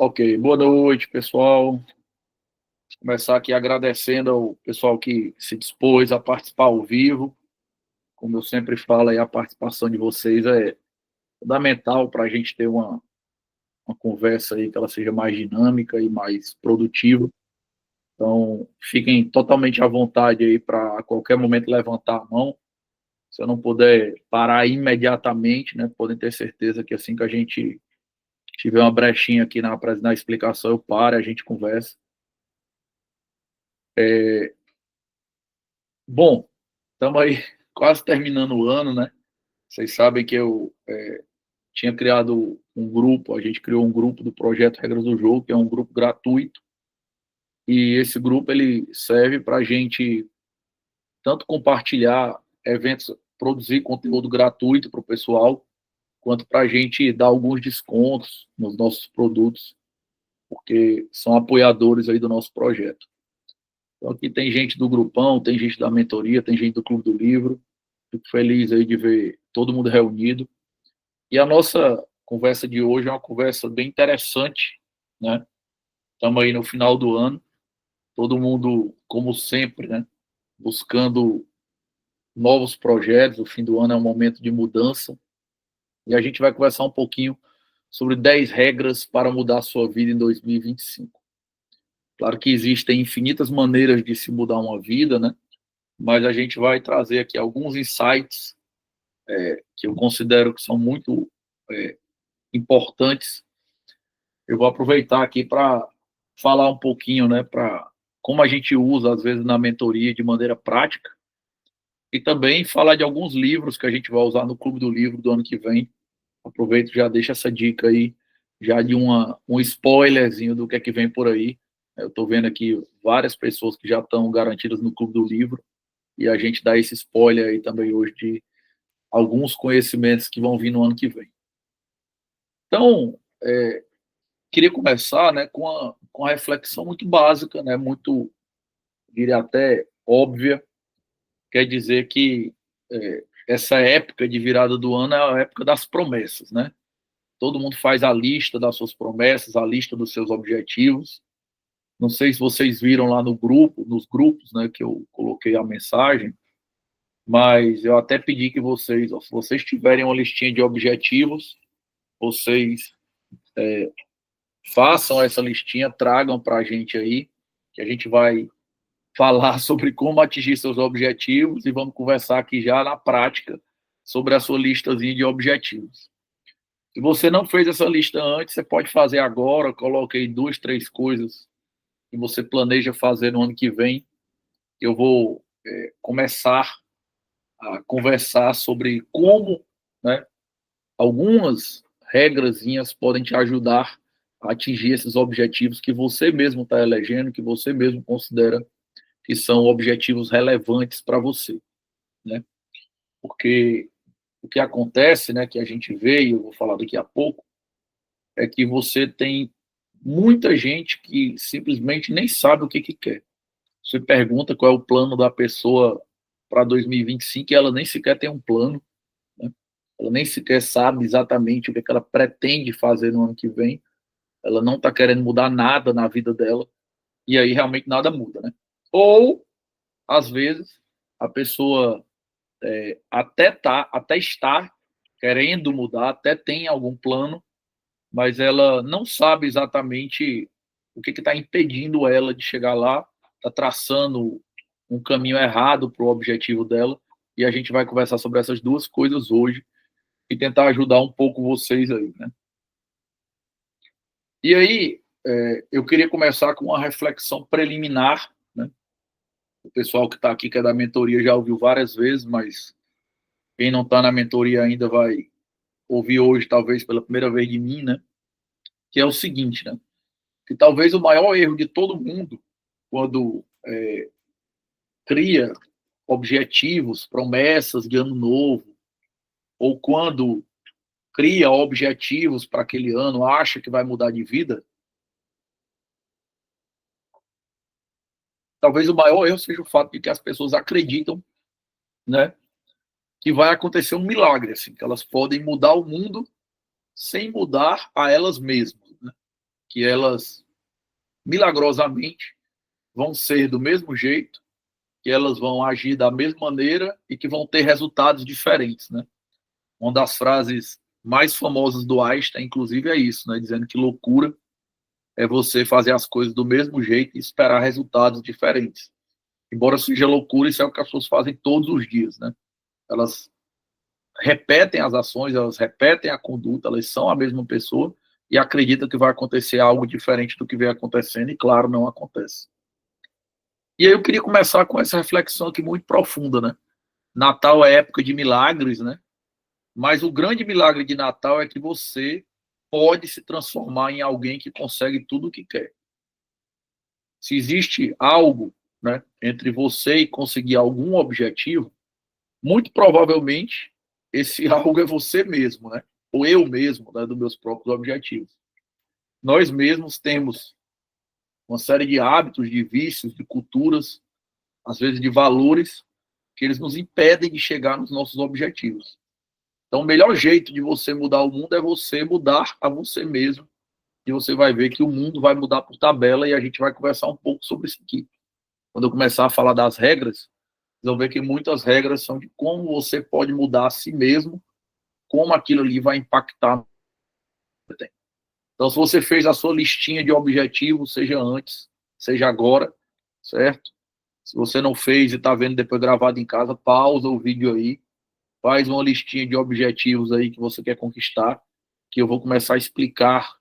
Ok, boa noite, pessoal. Começar aqui agradecendo ao pessoal que se dispôs a participar ao vivo. Como eu sempre falo, aí, a participação de vocês é fundamental para a gente ter uma conversa aí que ela seja mais dinâmica e mais produtiva. Então, fiquem totalmente à vontade aí para a qualquer momento levantar a mão. Se eu não puder parar imediatamente, né, podem ter certeza que assim que a gente tiver uma brechinha aqui na explicação, eu paro, a gente conversa. Bom, estamos aí quase terminando o ano, né? Vocês sabem que eu tinha criado um grupo, a gente criou um grupo do projeto Regras do Jogo, que é um grupo gratuito, e esse grupo ele serve para a gente tanto compartilhar eventos, produzir conteúdo gratuito para o pessoal, quanto para a gente dar alguns descontos nos nossos produtos, porque são apoiadores aí do nosso projeto. Então aqui tem gente do grupão, tem gente da mentoria, tem gente do Clube do Livro. Fico feliz aí de ver todo mundo reunido. E a nossa conversa de hoje é uma conversa bem interessante, né? Estamos aí no final do ano, todo mundo, como sempre, né? Buscando novos projetos. O fim do ano é um momento de mudança. E a gente vai conversar um pouquinho sobre 10 regras para mudar a sua vida em 2025. Claro que existem infinitas maneiras de se mudar uma vida, né? Mas a gente vai trazer aqui alguns insights que eu considero que são muito importantes. Eu vou aproveitar aqui para falar um pouquinho, né, para como a gente usa, às vezes, na mentoria de maneira prática, e também falar de alguns livros que a gente vai usar no Clube do Livro do ano que vem. Aproveito e já deixo essa dica aí, já de um spoilerzinho do que é que vem por aí. Eu estou vendo aqui várias pessoas que já estão garantidas no Clube do Livro, e a gente dá esse spoiler aí também hoje de alguns conhecimentos que vão vir no ano que vem. Então, queria começar, né, com a reflexão muito básica, né, muito, diria até óbvia, quer dizer que essa época de virada do ano é a época das promessas, né? Todo mundo faz a lista das suas promessas, a lista dos seus objetivos. Não sei se vocês viram lá no grupo, nos grupos, né, que eu coloquei a mensagem, mas eu até pedi que vocês, ó, se vocês tiverem uma listinha de objetivos, vocês façam essa listinha, tragam para a gente aí, que a gente vai falar sobre como atingir seus objetivos e vamos conversar aqui já na prática sobre a sua listazinha de objetivos. Se você não fez essa lista antes, você pode fazer agora, coloque aí 2, 3 coisas que você planeja fazer no ano que vem. Eu vou começar a conversar sobre como, né, algumas regrazinhas podem te ajudar a atingir esses objetivos que você mesmo está elegendo, que você mesmo considera que são objetivos relevantes para você, né? Porque o que acontece, né, que a gente vê, e eu vou falar daqui a pouco, é que você tem muita gente que simplesmente nem sabe o que quer. Você pergunta qual é o plano da pessoa para 2025 e ela nem sequer tem um plano, né? Ela nem sequer sabe exatamente o que ela pretende fazer no ano que vem. Ela não está querendo mudar nada na vida dela e aí realmente nada muda, né? Ou, às vezes, a pessoa até está querendo mudar, até tem algum plano, mas ela não sabe exatamente o que está impedindo ela de chegar lá, está traçando um caminho errado para o objetivo dela, e a gente vai conversar sobre essas duas coisas hoje e tentar ajudar um pouco vocês aí, né? E aí, eu queria começar com uma reflexão preliminar, né? O pessoal que está aqui, que é da mentoria, já ouviu várias vezes, mas quem não está na mentoria ainda vai ouvir hoje, talvez pela primeira vez de mim, né? Que é o seguinte, né? Que talvez o maior erro de todo mundo, quando cria objetivos, promessas de ano novo, ou quando cria objetivos para aquele ano, acha que vai mudar de vida, talvez o maior erro seja o fato de que as pessoas acreditam, né, que vai acontecer um milagre, assim, que elas podem mudar o mundo sem mudar a elas mesmas, né? que elas, milagrosamente, vão ser do mesmo jeito, que elas vão agir da mesma maneira e que vão ter resultados diferentes, né? Uma das frases mais famosas do Einstein, inclusive, é isso, né? Dizendo que loucura é você fazer as coisas do mesmo jeito e esperar resultados diferentes. Embora seja loucura, isso é o que as pessoas fazem todos os dias, né? Elas repetem as ações, elas repetem a conduta, elas são a mesma pessoa e acreditam que vai acontecer algo diferente do que vem acontecendo e, claro, não acontece. E aí eu queria começar com essa reflexão aqui muito profunda, né? Natal é época de milagres, né? Mas o grande milagre de Natal é que você pode se transformar em alguém que consegue tudo o que quer. Se existe algo, né, entre você e conseguir algum objetivo, muito provavelmente esse algo é você mesmo, né? Ou eu mesmo, né, dos meus próprios objetivos. Nós mesmos temos uma série de hábitos, de vícios, de culturas, às vezes de valores, que eles nos impedem de chegar nos nossos objetivos. Então, o melhor jeito de você mudar o mundo é você mudar a você mesmo. E você vai ver que o mundo vai mudar por tabela e a gente vai conversar um pouco sobre isso aqui. Quando eu começar a falar das regras, vocês vão ver que muitas regras são de como você pode mudar a si mesmo, como aquilo ali vai impactar. Então, se você fez a sua listinha de objetivos, seja antes, seja agora, certo? Se você não fez e está vendo depois gravado em casa, pausa o vídeo aí, faz uma listinha de objetivos aí que você quer conquistar, que eu vou começar a explicar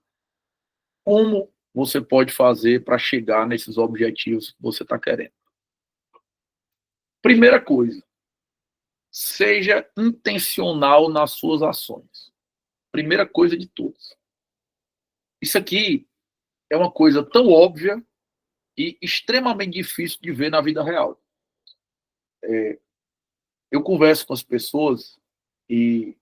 como você pode fazer para chegar nesses objetivos que você está querendo. Primeira coisa, seja intencional nas suas ações. Primeira coisa de todas. Isso aqui é uma coisa tão óbvia e extremamente difícil de ver na vida real. Eu converso com as pessoas e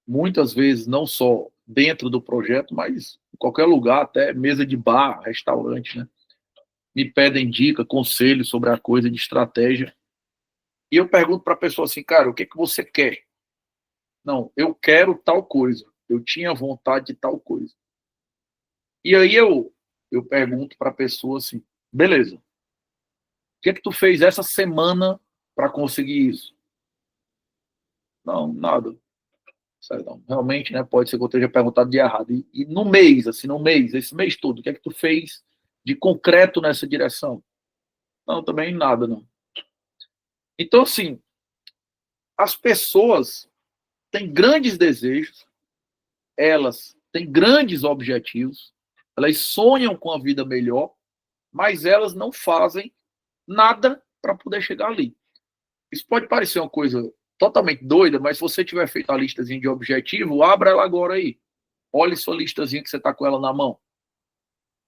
muitas vezes, não só dentro do projeto, mas em qualquer lugar, até mesa de bar, restaurante, né? Me pedem dica, conselho sobre a coisa de estratégia. E eu pergunto para a pessoa assim, cara, o que que você quer? Não, eu quero tal coisa. Eu tinha vontade de tal coisa. E aí eu pergunto para a pessoa assim, beleza, o que é que tu fez essa semana para conseguir isso? Não, nada. Não, realmente, né, pode ser que eu esteja perguntado de errado. E no mês, assim, no mês, esse mês todo, o que é que tu fez de concreto nessa direção? Não, também nada, não. Então, assim, as pessoas têm grandes desejos, elas têm grandes objetivos, elas sonham com a vida melhor, mas elas não fazem nada para poder chegar ali. Isso pode parecer uma coisa totalmente doida, mas se você tiver feito a listazinha de objetivo, abra ela agora aí. Olhe sua listazinha que você está com ela na mão.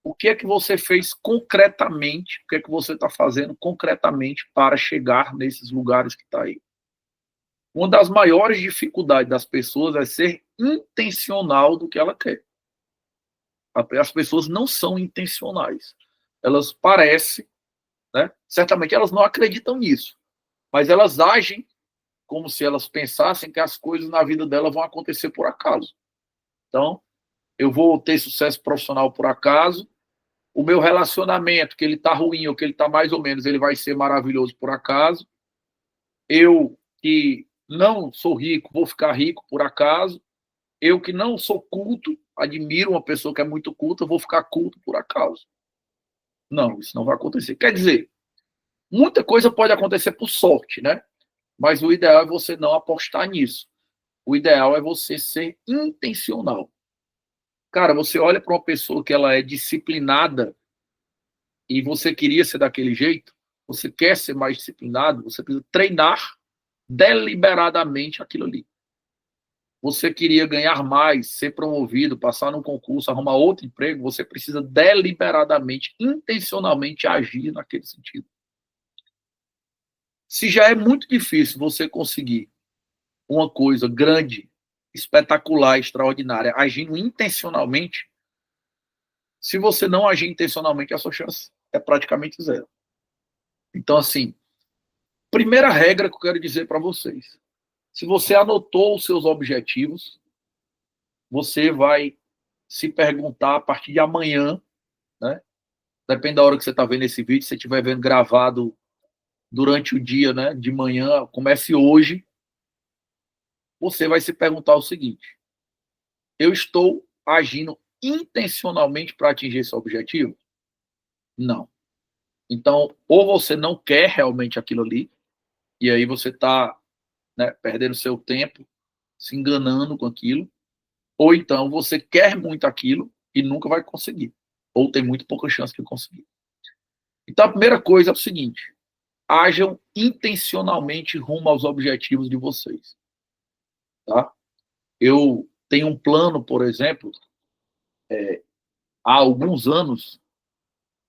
O que é que você fez concretamente, o que é que você está fazendo concretamente para chegar nesses lugares que está aí? Uma das maiores dificuldades das pessoas é ser intencional do que ela quer. As pessoas não são intencionais. Elas parecem, né? Certamente elas não acreditam nisso, mas elas agem como se elas pensassem que as coisas na vida dela vão acontecer por acaso. Então, eu vou ter sucesso profissional por acaso, o meu relacionamento, que ele está ruim ou que ele está mais ou menos, ele vai ser maravilhoso por acaso. Eu que não sou rico, vou ficar rico por acaso. Eu que não sou culto, admiro uma pessoa que é muito culta, vou ficar culto por acaso. Não, isso não vai acontecer. Quer dizer, muita coisa pode acontecer por sorte, né? Mas o ideal é você não apostar nisso. O ideal é você ser intencional. Cara, você olha para uma pessoa que ela é disciplinada e você queria ser daquele jeito, você quer ser mais disciplinado, você precisa treinar deliberadamente aquilo ali. Você queria ganhar mais, ser promovido, passar num concurso, arrumar outro emprego, você precisa deliberadamente, intencionalmente agir naquele sentido. Se já é muito difícil você conseguir uma coisa grande, espetacular, extraordinária, agindo intencionalmente, se você não agir intencionalmente, a sua chance é praticamente zero. Então, assim, primeira regra que eu quero dizer para vocês: se você anotou os seus objetivos, você vai se perguntar a partir de amanhã, né? Depende da hora que você está vendo esse vídeo, se você estiver vendo gravado durante o dia, né, de manhã, comece hoje, você vai se perguntar o seguinte: eu estou agindo intencionalmente para atingir esse objetivo? Não. Então, ou você não quer realmente aquilo ali, e aí você está, né, perdendo seu tempo, se enganando com aquilo, ou então você quer muito aquilo e nunca vai conseguir, ou tem muito pouca chance de conseguir. Então, a primeira coisa é o seguinte: ajam intencionalmente rumo aos objetivos de vocês. Tá? Eu tenho um plano, por exemplo, há alguns anos,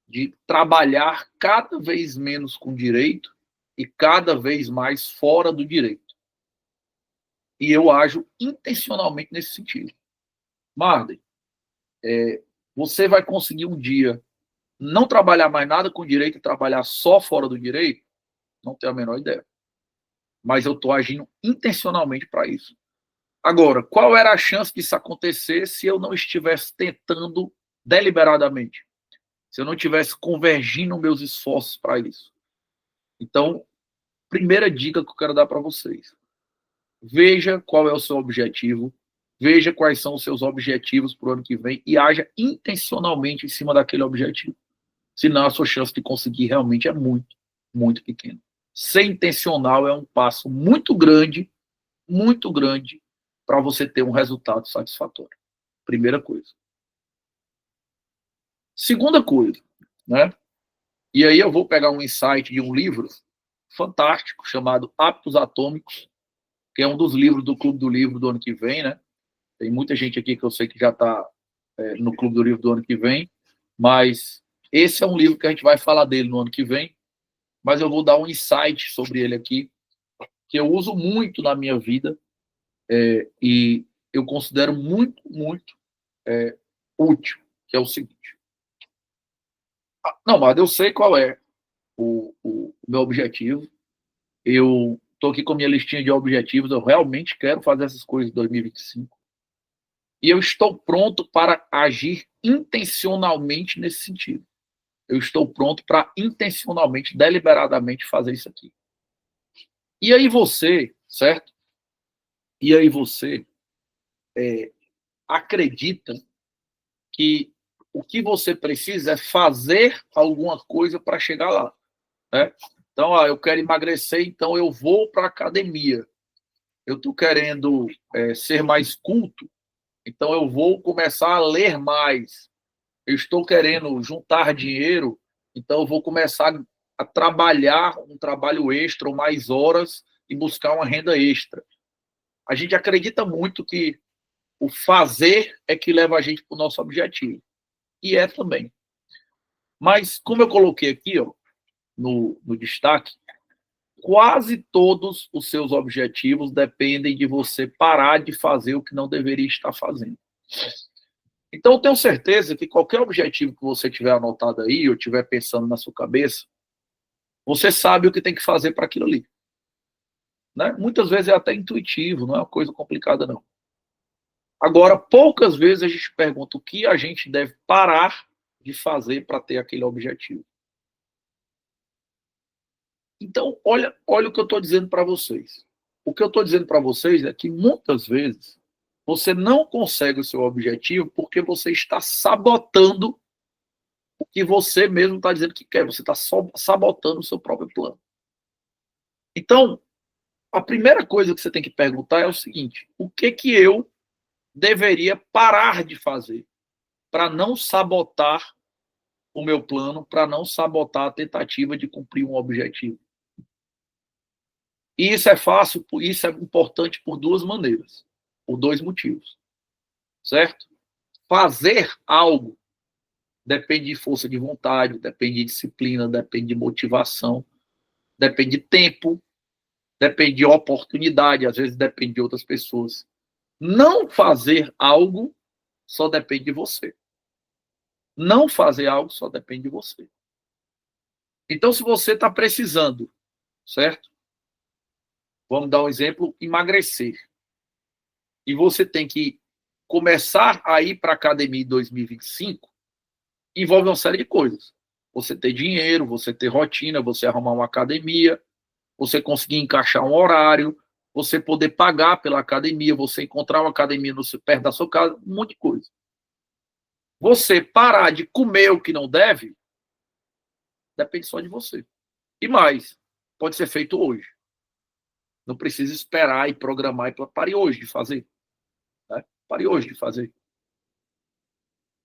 de trabalhar cada vez menos com direito e cada vez mais fora do direito. E eu ajo intencionalmente nesse sentido. Marden, você vai conseguir um dia não trabalhar mais nada com direito e trabalhar só fora do direito? Não tenho a menor ideia. Mas eu estou agindo intencionalmente para isso. Agora, qual era a chance disso acontecer se eu não estivesse tentando deliberadamente? Se eu não estivesse convergindo meus esforços para isso? Então, primeira dica que eu quero dar para vocês: veja qual é o seu objetivo, veja quais são os seus objetivos para o ano que vem e haja intencionalmente em cima daquele objetivo. Senão, a sua chance de conseguir realmente é muito, muito pequena. Ser intencional é um passo muito grande, para você ter um resultado satisfatório. Primeira coisa. Segunda coisa, né? E aí eu vou pegar um insight de um livro fantástico chamado Hábitos Atômicos, que é um dos livros do Clube do Livro do ano que vem, né? Tem muita gente aqui que eu sei que já está no Clube do Livro do ano que vem, mas esse é um livro que a gente vai falar dele no ano que vem, mas eu vou dar um insight sobre ele aqui, que eu uso muito na minha vida, e eu considero muito, muito útil, que é o seguinte. Não, mas eu sei qual é o meu objetivo. Eu estou aqui com a minha listinha de objetivos, eu realmente quero fazer essas coisas em 2025. E eu estou pronto para agir intencionalmente nesse sentido. Eu estou pronto para intencionalmente, deliberadamente fazer isso aqui. E aí você, certo? E aí você acredita que o que você precisa é fazer alguma coisa para chegar lá, né? Então, eu quero emagrecer, então eu vou para a academia. Eu estou querendo ser mais culto, então eu vou começar a ler mais. Eu estou querendo juntar dinheiro, então eu vou começar a trabalhar um trabalho extra ou mais horas e buscar uma renda extra. A gente acredita muito que o fazer é que leva a gente para o nosso objetivo. E é também. Mas, como eu coloquei aqui, ó, no destaque, quase todos os seus objetivos dependem de você parar de fazer o que não deveria estar fazendo. Então, eu tenho certeza que qualquer objetivo que você tiver anotado aí, ou tiver pensando na sua cabeça, você sabe o que tem que fazer para aquilo ali. Né? Muitas vezes é até intuitivo, não é uma coisa complicada, não. Agora, poucas vezes a gente pergunta o que a gente deve parar de fazer para ter aquele objetivo. Então, olha o que eu estou dizendo para vocês. O que eu estou dizendo para vocês é que muitas vezes você não consegue o seu objetivo porque você está sabotando o que você mesmo está dizendo que quer. Você está sabotando o seu próprio plano. Então, a primeira coisa que você tem que perguntar é o seguinte: o que eu deveria parar de fazer para não sabotar o meu plano, para não sabotar a tentativa de cumprir um objetivo? E isso é fácil, isso é importante por duas maneiras, por dois motivos, certo? Fazer algo depende de força de vontade, depende de disciplina, depende de motivação, depende de tempo, depende de oportunidade, às vezes depende de outras pessoas. Não fazer algo só depende de você. Não fazer algo só depende de você. Então, se você está precisando, certo? Vamos dar um exemplo: emagrecer. E você tem que começar a ir para a academia em 2025 envolve uma série de coisas. Você ter dinheiro, você ter rotina, você arrumar uma academia, você conseguir encaixar um horário, você poder pagar pela academia, você encontrar uma academia perto da sua casa, um monte de coisa. Você parar de comer o que não deve, depende só de você. E mais, pode ser feito hoje. Não precisa esperar e programar. Pare hoje de fazer. Né? Pare hoje de fazer.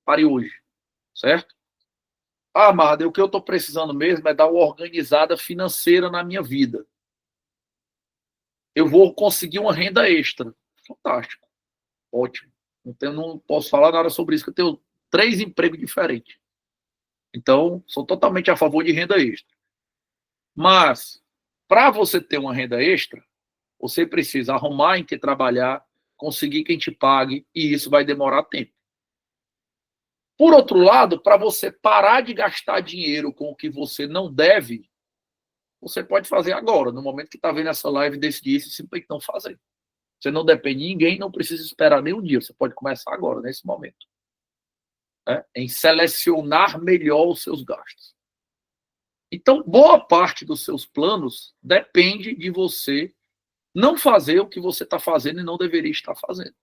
Pare hoje. Certo? Ah, Marda, o que eu estou precisando mesmo é dar uma organizada financeira na minha vida. Eu vou conseguir uma renda extra. Fantástico. Ótimo. Não posso falar nada sobre isso, que eu tenho 3 empregos diferentes. Então, sou totalmente a favor de renda extra. Mas, para você ter uma renda extra, você precisa arrumar em que trabalhar, conseguir quem te pague, e isso vai demorar tempo. Por outro lado, para você parar de gastar dinheiro com o que você não deve, você pode fazer agora, no momento que está vendo essa live, decidir isso e simplesmente não fazer. Você não depende de ninguém, não precisa esperar nem um dia, você pode começar agora, nesse momento. Em selecionar melhor os seus gastos. Então, boa parte dos seus planos depende de você não fazer o que você está fazendo e não deveria estar fazendo.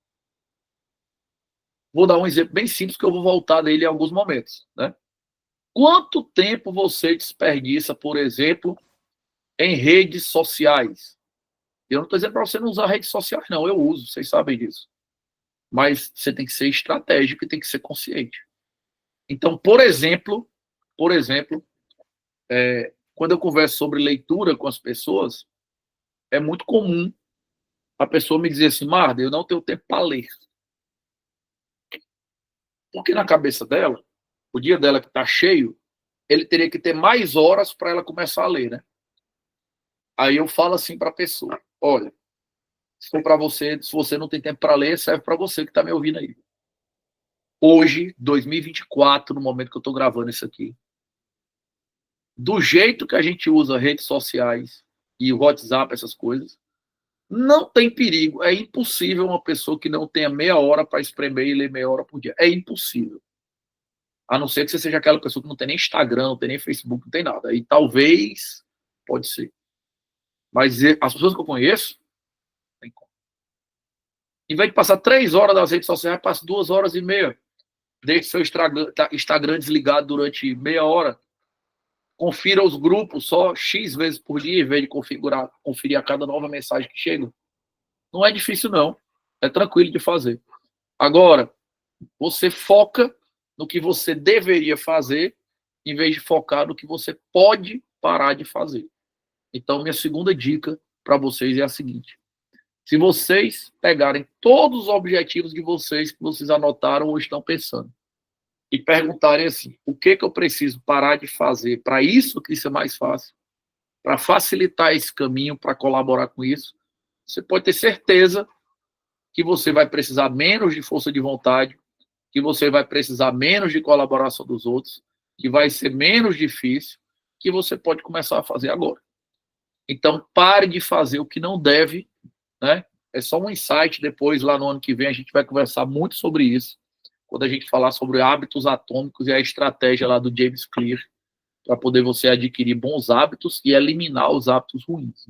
Vou dar um exemplo bem simples que eu vou voltar nele em alguns momentos. Né? Quanto tempo você desperdiça, por exemplo, em redes sociais? Eu não estou dizendo para você não usar redes sociais, não. Eu uso, vocês sabem disso. Mas você tem que ser estratégico e tem que ser consciente. Então, por exemplo, quando eu converso sobre leitura com as pessoas, é muito comum a pessoa me dizer assim, Marda, eu não tenho tempo para ler. Porque na cabeça dela, o dia dela que está cheio, ele teria que ter mais horas para ela começar a ler, né? Aí eu falo assim para a pessoa, olha, se for para você, se você não tem tempo para ler, serve para você que está me ouvindo aí. Hoje, 2024, no momento que eu estou gravando isso aqui, do jeito que a gente usa redes sociais e o WhatsApp, essas coisas, não tem perigo. É impossível uma pessoa que não tenha meia hora para espremer e ler meia hora por dia. É impossível. A não ser que você seja aquela pessoa que não tem nem Instagram, não tem nem Facebook, não tem nada. Aí talvez, pode ser. Mas as pessoas que eu conheço, tem como. Em vez de passar 3 horas nas redes sociais, passa 2 horas e meia. Deixe seu Instagram desligado durante meia hora. Confira os grupos só X vezes por dia, em vez de conferir a cada nova mensagem que chega. Não é difícil, não. É tranquilo de fazer. Agora, você foca no que você deveria fazer, em vez de focar no que você pode parar de fazer. Então, minha segunda dica para vocês é a seguinte. Se vocês pegarem todos os objetivos de vocês que vocês anotaram ou estão pensando, e perguntarem assim, o que eu preciso parar de fazer para isso que isso é mais fácil, para facilitar esse caminho, para colaborar com isso, você pode ter certeza que você vai precisar menos de força de vontade, que você vai precisar menos de colaboração dos outros, que vai ser menos difícil, que você pode começar a fazer agora. Então, pare de fazer o que não deve, né? É só um insight, depois, lá no ano que vem, a gente vai conversar muito sobre isso, quando a gente falar sobre hábitos atômicos e a estratégia lá do James Clear, para poder você adquirir bons hábitos e eliminar os hábitos ruins.